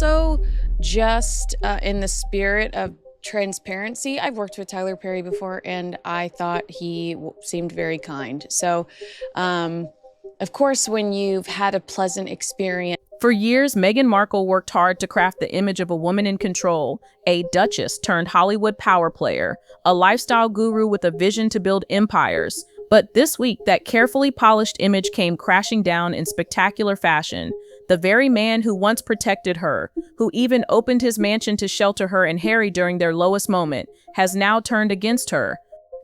also just in the spirit of transparency, I've worked with Tyler Perry before, and I thought he seemed very kind. So, of course, when you've had a pleasant experience. For years, Meghan Markle worked hard to craft the image of a woman in control, a duchess turned Hollywood power player, a lifestyle guru with a vision to build empires. But this week, that carefully polished image came crashing down in spectacular fashion. The very man who once protected her, who even opened his mansion to shelter her and Harry during their lowest moment, has now turned against her.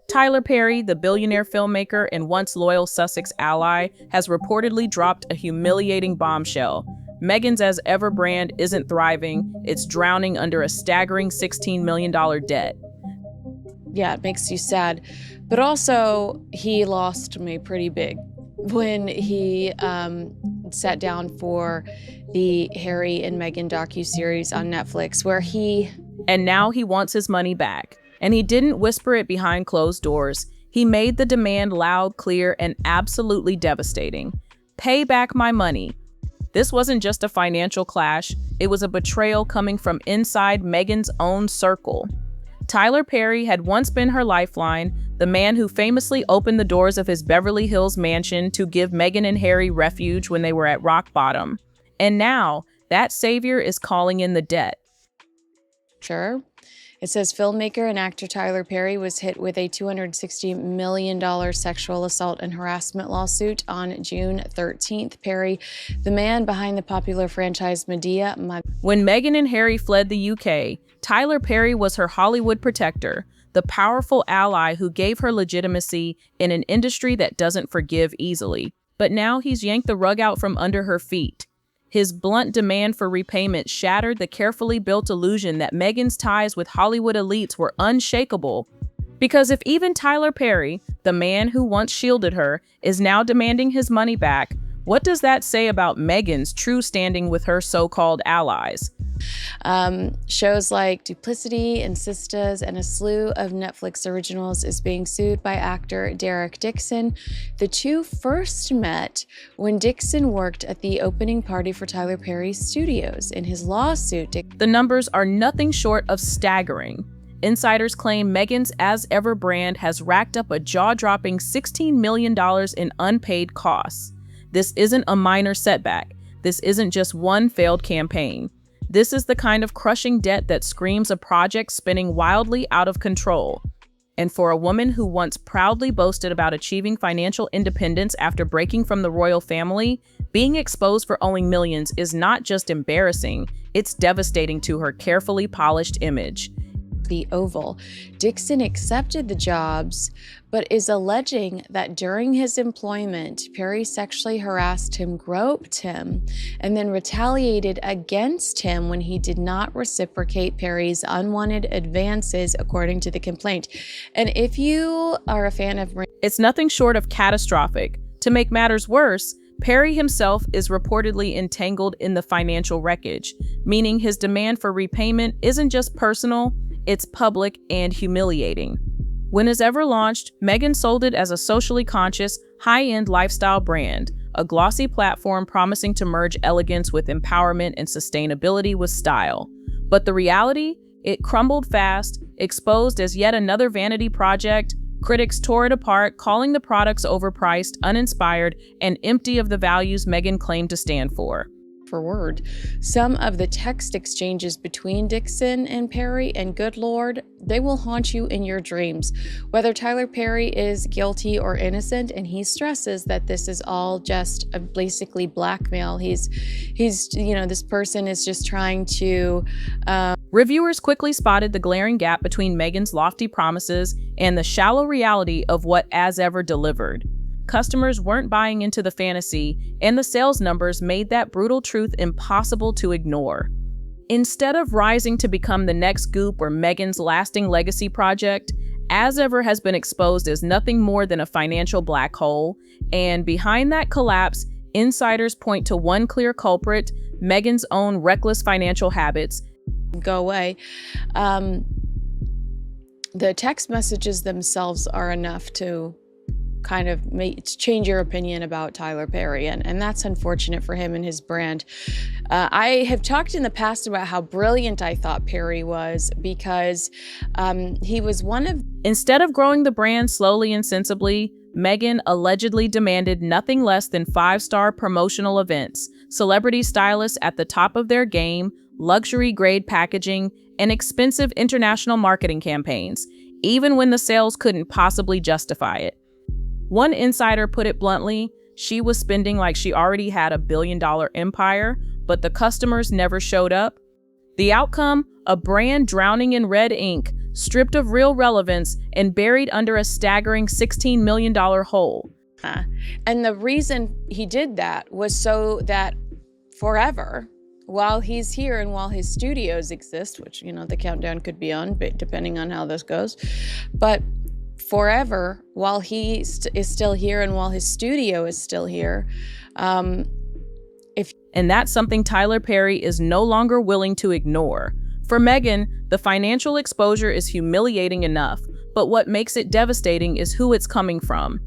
Tyler Perry, the billionaire filmmaker and once loyal Sussex ally, has reportedly dropped a humiliating bombshell. Meghan's as ever brand isn't thriving, it's drowning under a staggering $16 million debt. Yeah, it makes you sad. But also, he lost me pretty big when he sat down for the Harry and Meghan docuseries on Netflix, where And now he wants his money back. And he didn't whisper it behind closed doors. He made the demand loud, clear, and absolutely devastating. Pay back my money. This wasn't just a financial clash, it was a betrayal coming from inside Meghan's own circle. Tyler Perry had once been her lifeline, the man who famously opened the doors of his Beverly Hills mansion to give Meghan and Harry refuge when they were at rock bottom. And now, that savior is calling in the debt. Sure. It says filmmaker and actor Tyler Perry was hit with a $260 million sexual assault and harassment lawsuit on June 13th. Perry, the man behind the popular franchise Medea. When Meghan and Harry fled the UK, Tyler Perry was her Hollywood protector, the powerful ally who gave her legitimacy in an industry that doesn't forgive easily. But now he's yanked the rug out from under her feet. His blunt demand for repayment shattered the carefully built illusion that Meghan's ties with Hollywood elites were unshakable. Because if even Tyler Perry, the man who once shielded her, is now demanding his money back, what does that say about Meghan's true standing with her so-called allies? Shows like Duplicity and Sisters and a slew of Netflix originals is being sued by actor Derek Dixon. The two first met when Dixon worked at the opening party for Tyler Perry's studios. In his lawsuit, the numbers are nothing short of staggering. Insiders claim Meghan's As Ever brand has racked up a jaw-dropping $16 million in unpaid costs. This isn't a minor setback. This isn't just one failed campaign. This is the kind of crushing debt that screams a project spinning wildly out of control. And for a woman who once proudly boasted about achieving financial independence after breaking from the royal family, being exposed for owing millions is not just embarrassing, it's devastating to her carefully polished image. The Oval. Dixon accepted the jobs, but is alleging that during his employment, Perry sexually harassed him, groped him, and then retaliated against him when he did not reciprocate Perry's unwanted advances, according to the complaint. And if you are a fan of... It's nothing short of catastrophic. To make matters worse, Perry himself is reportedly entangled in the financial wreckage, meaning his demand for repayment isn't just personal, it's public and humiliating. When As Ever launched, Meghan sold it as a socially conscious, high-end lifestyle brand, a glossy platform promising to merge elegance with empowerment and sustainability with style. But the reality? It crumbled fast, exposed as yet another vanity project. Critics tore it apart, calling the products overpriced, uninspired, and empty of the values Meghan claimed to stand for. Word. Some of the text exchanges between Dixon and Perry, and good Lord, they will haunt you in your dreams. Whether Tyler Perry is guilty or innocent, and he stresses that this is all just basically blackmail. He's this person is just trying to... Reviewers quickly spotted the glaring gap between Meghan's lofty promises and the shallow reality of what As Ever delivered. Customers weren't buying into the fantasy, and the sales numbers made that brutal truth impossible to ignore. Instead of rising to become the next Goop or Meghan's lasting legacy project, As Ever has been exposed as nothing more than a financial black hole, and behind that collapse, insiders point to one clear culprit: Meghan's own reckless financial habits. Go away. The text messages themselves are enough to kind of change your opinion about Tyler Perry, and that's unfortunate for him and his brand. I have talked in the past about how brilliant I thought Perry was because he was one of... Instead of growing the brand slowly and sensibly, Meghan allegedly demanded nothing less than 5-star promotional events, celebrity stylists at the top of their game, luxury-grade packaging, and expensive international marketing campaigns, even when the sales couldn't possibly justify it. One insider put it bluntly, she was spending like she already had a billion-dollar empire, but the customers never showed up. The outcome? A brand drowning in red ink, stripped of real relevance, and buried under a staggering $16 million hole. And the reason he did that was so that forever, while he's here and while his studios exist, which, you know, the countdown could be on, but depending on how this goes, but forever, while he is still here and while his studio is still here, and that's something Tyler Perry is no longer willing to ignore. For Meghan, the financial exposure is humiliating enough, but what makes it devastating is who it's coming from.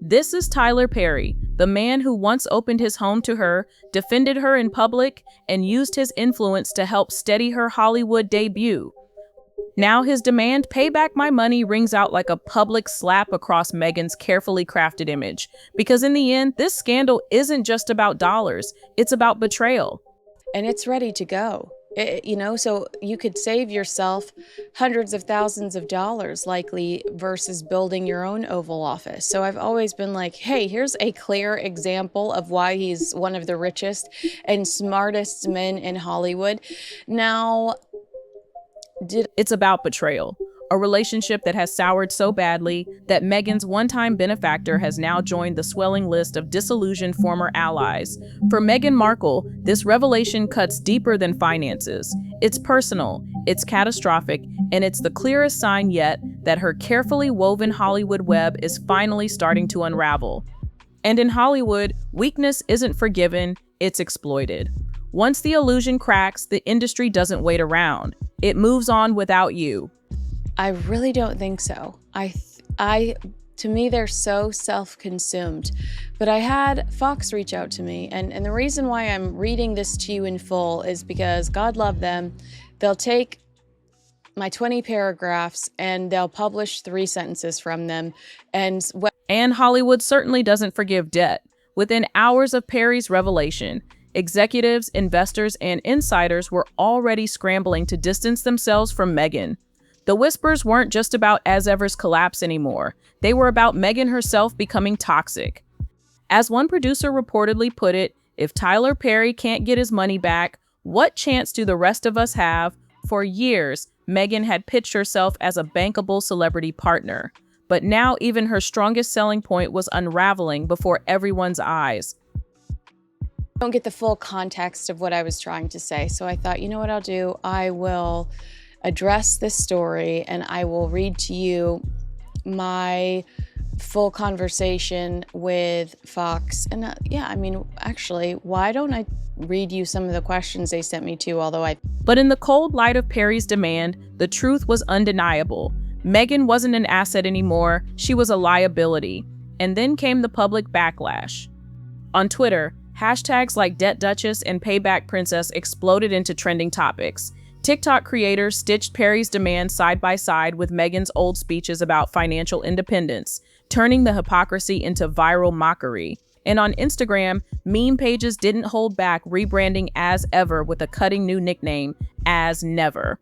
This is Tyler Perry, the man who once opened his home to her, defended her in public, and used his influence to help steady her Hollywood debut. Now his demand, "Pay back my money," rings out like a public slap across Meghan's carefully crafted image. Because in the end, this scandal isn't just about dollars, it's about betrayal. And it's ready to go. You know, so you could save yourself hundreds of thousands of dollars likely versus building your own Oval Office. So I've always been like, hey, here's a clear example of why he's one of the richest and smartest men in Hollywood. Now, it's about betrayal, a relationship that has soured so badly that Meghan's one-time benefactor has now joined the swelling list of disillusioned former allies. For Meghan Markle, this revelation cuts deeper than finances. It's personal, it's catastrophic, and it's the clearest sign yet that her carefully woven Hollywood web is finally starting to unravel. And in Hollywood, weakness isn't forgiven, it's exploited. Once the illusion cracks, the industry doesn't wait around. It moves on without you. I really don't think so. To me, they're so self-consumed. But I had Fox reach out to me, and the reason why I'm reading this to you in full is because, God love them, they'll take my 20 paragraphs and they'll publish 3 sentences from them. And Hollywood certainly doesn't forgive debt. Within hours of Perry's revelation, executives, investors, and insiders were already scrambling to distance themselves from Meghan. The whispers weren't just about As Ever's collapse anymore. They were about Meghan herself becoming toxic. As one producer reportedly put it, if Tyler Perry can't get his money back, what chance do the rest of us have? For years, Meghan had pitched herself as a bankable celebrity partner. But now even her strongest selling point was unraveling before everyone's eyes. I don't get the full context of what I was trying to say. So I thought, you know what I'll do? I will address this story and I will read to you my full conversation with Fox. And yeah, I mean, actually, why don't I read you some of the questions they sent me too, But in the cold light of Perry's demand, the truth was undeniable. Meghan wasn't an asset anymore, she was a liability. And then came the public backlash. On Twitter, hashtags like Debt Duchess and Payback Princess exploded into trending topics. TikTok creators stitched Perry's demand side by side with Meghan's old speeches about financial independence, turning the hypocrisy into viral mockery. And on Instagram, meme pages didn't hold back rebranding As Ever with a cutting new nickname, As Never.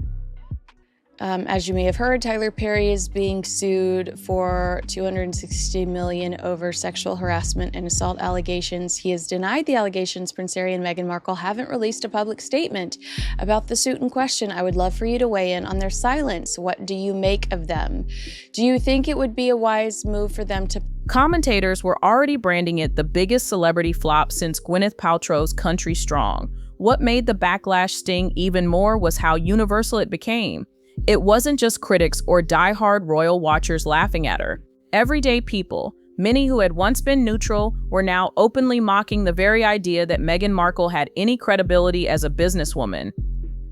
As you may have heard, Tyler Perry is being sued for $260 million over sexual harassment and assault allegations. He has denied the allegations. Prince Harry and Meghan Markle haven't released a public statement about the suit in question. I would love for you to weigh in on their silence. What do you make of them? Do you think it would be a wise move for them to... Commentators were already branding it the biggest celebrity flop since Gwyneth Paltrow's Country Strong. What made the backlash sting even more was how universal it became. It wasn't just critics or die-hard royal watchers laughing at her. Everyday people, many who had once been neutral, were now openly mocking the very idea that Meghan Markle had any credibility as a businesswoman.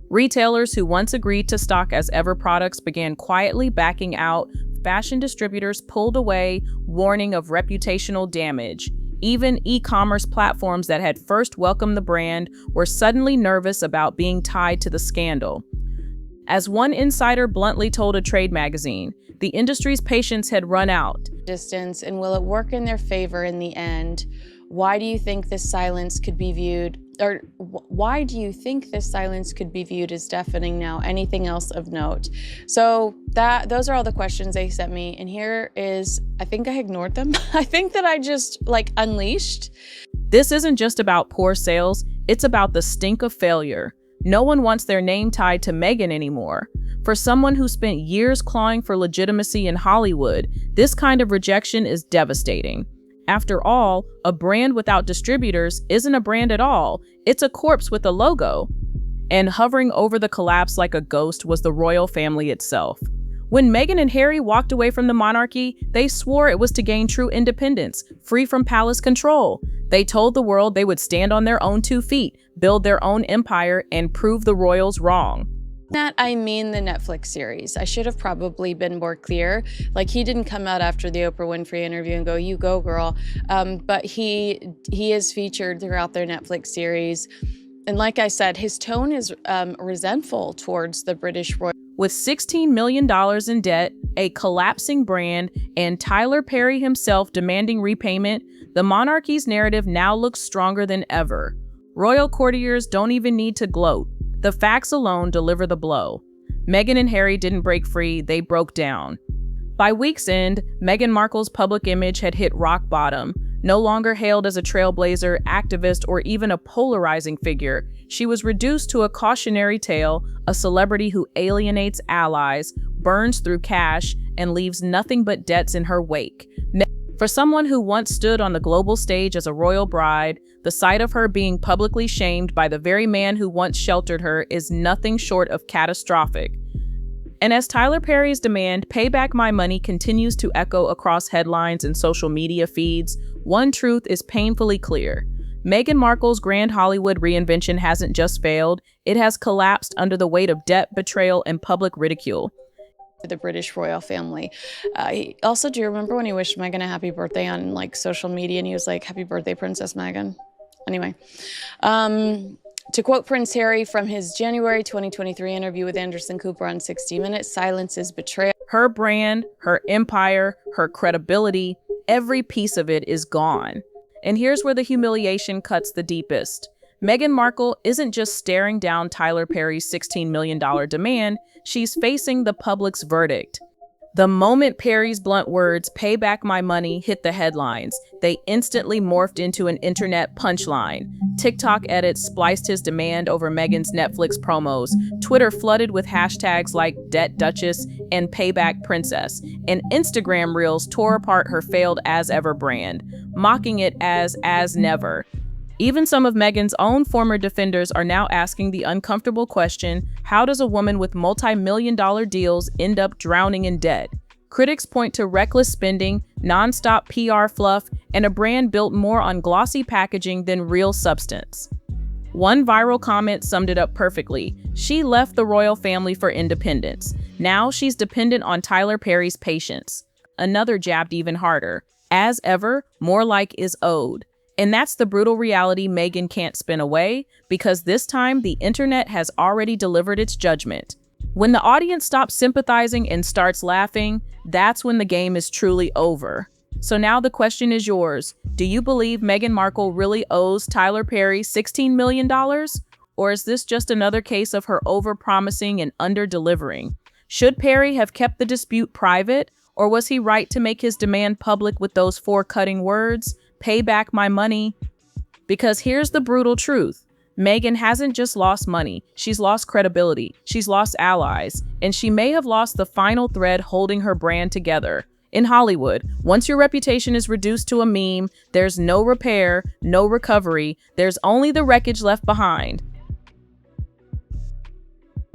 Retailers who once agreed to stock As Ever products began quietly backing out, fashion distributors pulled away, warning of reputational damage. Even e-commerce platforms that had first welcomed the brand were suddenly nervous about being tied to the scandal. As one insider bluntly told a trade magazine, the industry's patience had run out. Distance, and will it work in their favor in the end? Why do you think this silence could be viewed, or why do you think this silence could be viewed as deafening now? Anything else of note? So those are all the questions they sent me, and here is, I think I ignored them. I think that I just unleashed. This isn't just about poor sales, it's about the stink of failure. No one wants their name tied to Meghan anymore. For someone who spent years clawing for legitimacy in Hollywood, this kind of rejection is devastating. After all, a brand without distributors isn't a brand at all. It's a corpse with a logo. And hovering over the collapse like a ghost was the royal family itself. When Meghan and Harry walked away from the monarchy, they swore it was to gain true independence, free from palace control. They told the world they would stand on their own 2 feet, build their own empire, and prove the royals wrong. That I mean the Netflix series. I should have probably been more clear. He didn't come out after the Oprah Winfrey interview and go, "You go, girl." But he is featured throughout their Netflix series. And like I said, his tone is resentful towards the British royal. With $16 million in debt, a collapsing brand, and Tyler Perry himself demanding repayment, the monarchy's narrative now looks stronger than ever. Royal courtiers don't even need to gloat. The facts alone deliver the blow. Meghan and Harry didn't break free, they broke down. By week's end, Meghan Markle's public image had hit rock bottom. No longer hailed as a trailblazer, activist, or even a polarizing figure, she was reduced to a cautionary tale, a celebrity who alienates allies, burns through cash, and leaves nothing but debts in her wake. For someone who once stood on the global stage as a royal bride, the sight of her being publicly shamed by the very man who once sheltered her is nothing short of catastrophic. And as Tyler Perry's demand, "Pay back my money," continues to echo across headlines and social media feeds, one truth is painfully clear. Meghan Markle's grand Hollywood reinvention hasn't just failed, it has collapsed under the weight of debt, betrayal, and public ridicule. The British royal family. Also, do you remember when he wished Meghan a happy birthday on social media, and he was like, "Happy birthday, Princess Meghan"? Anyway, to quote Prince Harry from his January 2023 interview with Anderson Cooper on 60 Minutes, "Silence is betrayal." Her brand, her empire, her credibility, every piece of it is gone. And here's where the humiliation cuts the deepest. Meghan Markle isn't just staring down Tyler Perry's $16 million demand, she's facing the public's verdict. The moment Perry's blunt words, "Pay back my money," hit the headlines, they instantly morphed into an internet punchline. TikTok edits spliced his demand over Meghan's Netflix promos. Twitter flooded with hashtags like "Debt Duchess" and "Payback Princess." And Instagram reels tore apart her failed as ever brand, mocking it as never. Even some of Meghan's own former defenders are now asking the uncomfortable question, how does a woman with multi-million-dollar deals end up drowning in debt? Critics point to reckless spending, non-stop PR fluff, and a brand built more on glossy packaging than real substance. One viral comment summed it up perfectly. She left the royal family for independence. Now she's dependent on Tyler Perry's patience. Another jabbed even harder. As ever, more like is owed. And that's the brutal reality Meghan can't spin away, because this time the internet has already delivered its judgment. When the audience stops sympathizing and starts laughing, that's when the game is truly over. So now the question is yours. Do you believe Meghan Markle really owes Tyler Perry $16 million? Or is this just another case of her over-promising and under-delivering? Should Perry have kept the dispute private, or was he right to make his demand public with those 4 cutting words? "Pay back my money"? Because here's the brutal truth. Meghan hasn't just lost money, she's lost credibility, she's lost allies, and she may have lost the final thread holding her brand together. In Hollywood, once your reputation is reduced to a meme, there's no repair, no recovery, there's only the wreckage left behind.